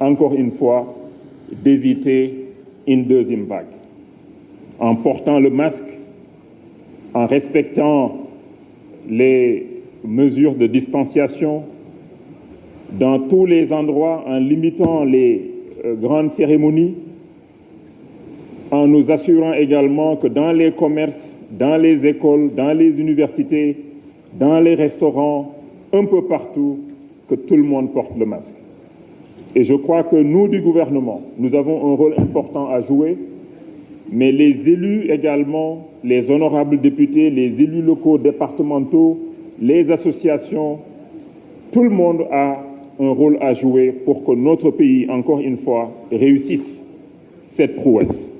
encore une fois, d'éviter une deuxième vague. En portant le masque, en respectant les mesures de distanciation dans tous les endroits, en limitant les grandes cérémonies, en nous assurant également que dans les commerces, dans les écoles, dans les universités, dans les restaurants, un peu partout, que tout le monde porte le masque. Et je crois que nous, du gouvernement, nous avons un rôle important à jouer, mais les élus également, les honorables députés, les élus locaux, départementaux, les associations, tout le monde a un rôle à jouer pour que notre pays, encore une fois, réussisse cette prouesse.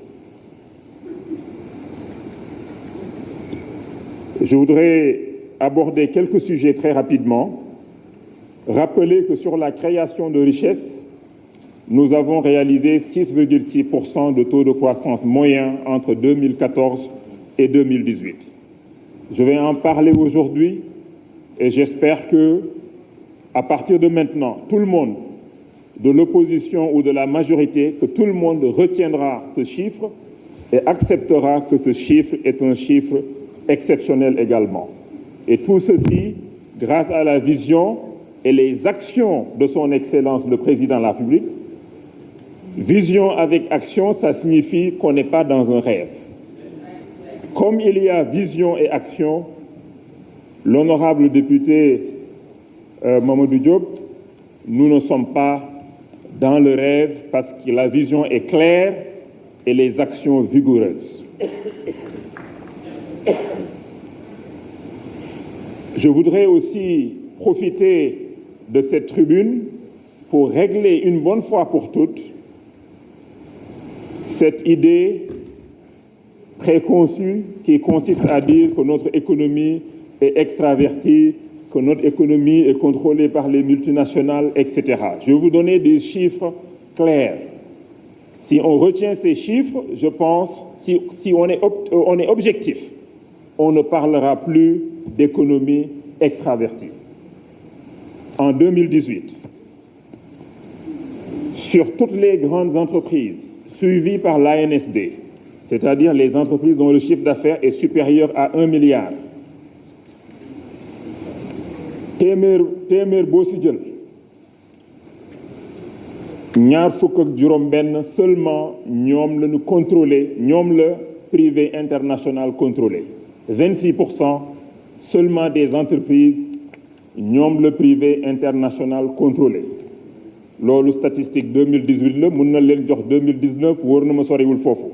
Je voudrais aborder quelques sujets très rapidement. Rappeler que sur la création de richesses, nous avons réalisé 6,6% de taux de croissance moyen entre 2014 et 2018. Je vais en parler aujourd'hui et j'espère que, à partir de maintenant, tout le monde, de l'opposition ou de la majorité, que tout le monde retiendra ce chiffre et acceptera que ce chiffre est un chiffre exceptionnel également. Et tout ceci grâce à la vision et les actions de son Excellence le Président de la République. Vision avec action, ça signifie qu'on n'est pas dans un rêve. Comme il y a vision et action, l'honorable député Mamadou Diop, nous ne sommes pas dans le rêve parce que la vision est claire et les actions vigoureuses. Je voudrais aussi profiter de cette tribune pour régler une bonne fois pour toutes cette idée préconçue qui consiste à dire que notre économie est extravertie, que notre économie est contrôlée par les multinationales, etc. Je vais vous donner des chiffres clairs. Si on retient ces chiffres, je pense, si on est objectif, on ne parlera plus d'économie extravertie. En 2018, sur toutes les grandes entreprises suivies par l'ANSD, c'est-à-dire les entreprises dont le chiffre d'affaires est supérieur à 1 milliard, téeméer boo si jël ñaar fukk ak juróom-benn seulement ñoom la ñu contrôlé, ñoom la privé international contrôlé. 26% seulement des entreprises ñoom le privé international contrôlé. Loolu statistique 2018 la mun na leen jox 2019 wóor na ma soriwul foofu.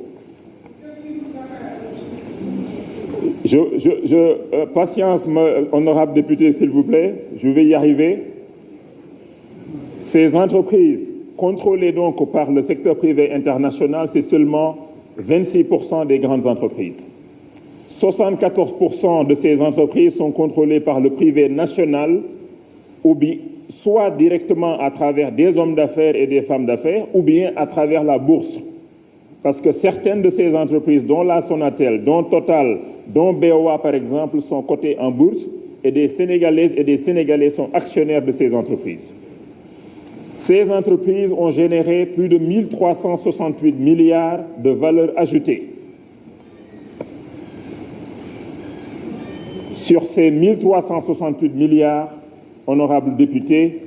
Patience, honorable député, s'il vous plaît, je vais y arriver. Ces entreprises contrôlées donc par le secteur privé international, c'est seulement 26% des grandes entreprises. 74% de ces entreprises sont contrôlées par le privé national, ou bien soit directement à travers des hommes d'affaires et des femmes d'affaires, ou bien à travers la bourse. Parce que certaines de ces entreprises, dont la Sonatel, dont Total, dont BOA par exemple, sont cotées en bourse et des Sénégalaises et des Sénégalais sont actionnaires de ces entreprises. Ces entreprises ont généré plus de 1368 milliards de valeur ajoutée. Sur ces 1368 milliards, honorables députés,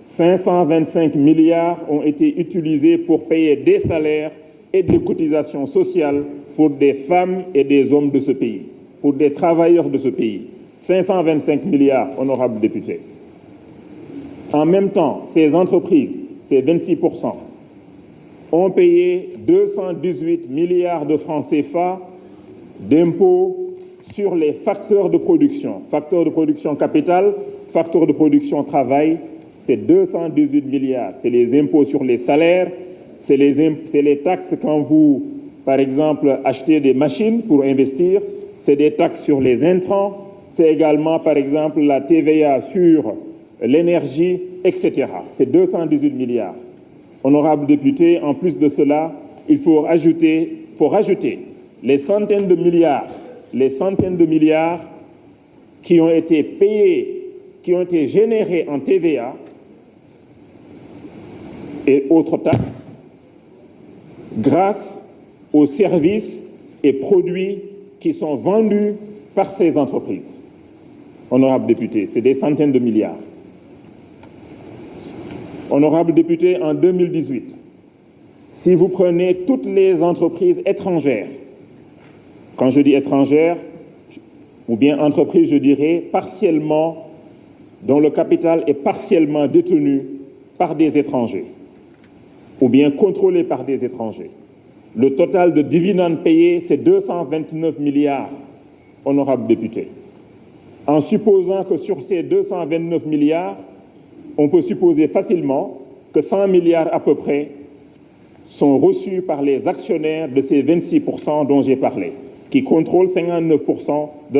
525 milliards ont été utilisés pour payer des salaires et des cotisations sociales pour des femmes et des hommes de ce pays, pour des travailleurs de ce pays. 525 milliards, honorables députés. En même temps, ces entreprises, ces 26%, ont payé 218 milliards de francs CFA d'impôts sur les facteurs de production capital, facteurs de production travail, c'est 218 milliards. C'est les impôts sur les salaires, c'est les taxes quand vous, par exemple, achetez des machines pour investir, c'est des taxes sur les intrants, c'est également, par exemple, la TVA sur l'énergie, etc. C'est 218 milliards. Honorables députés, en plus de cela, il faut rajouter les centaines de milliards qui ont été payés, qui ont été générés en TVA et autres taxes grâce aux services et produits qui sont vendus par ces entreprises. Honorable député, c'est des centaines de milliards. Honorable député, en 2018, si vous prenez toutes les entreprises étrangères, quand je dis étrangères, ou bien entreprises, je dirais, partiellement, dont le capital est partiellement détenu par des étrangers, ou bien contrôlé par des étrangers. Le total de dividendes payés, c'est 229 milliards, honorable député. En supposant que sur ces 229 milliards, on peut supposer facilement que 100 milliards à peu près sont reçus par les actionnaires de ces 26% dont j'ai parlé, qui contrôlent 59% de